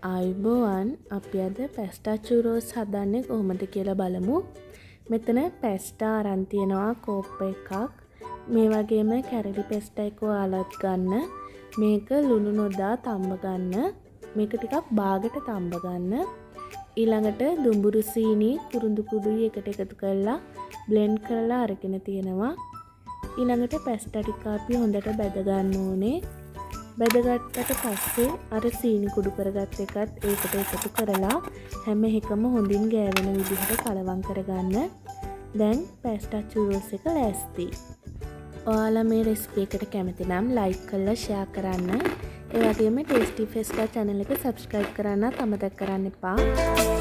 ආයුබෝවන් අපි අද පැස්ටා චූරෝස් හදන්නේ කොහොමද කියලා බලමු. මෙතන පැස්ටා අරන් තියෙනවා කෝප්ප එකක්. මේ වගේම කැරලි පැස්ටා එක ඔයාලත් ගන්න. මේක ලුණු නොදා තම්බ ගන්න. මේක ටිකක් බාගට තම්බ ගන්න. ඊළඟට දුඹුරු සීනි කුරුඳු කුඩුයි එකට එකතු කරලා බ්ලෙන්ඩ් කරලා අරගෙන තියෙනවා. ඊළඟට පැස්ටා ටික අපි හොඳට බැද ගන්න ඕනේ. බැදගත්තට පස්සේ අර සීනි කුඩු කරගත් එකත් ඒකට එකතු කරලා හැම එකම හොඳින් ගෑවෙන විදිහට කලවම් කරගන්න. දැන් පැස්ටා චූරෝස් එක ලෑස්ති. ඔයාලා මේ රෙසිපි එකට කැමති නම් ලයික් කරලා ෂෙයා කරන්න. ඒ වගේම ටේස්ටි ෆෙස්ටා channel එක subscribe කරන්නත් අමතක කරන්න එපා.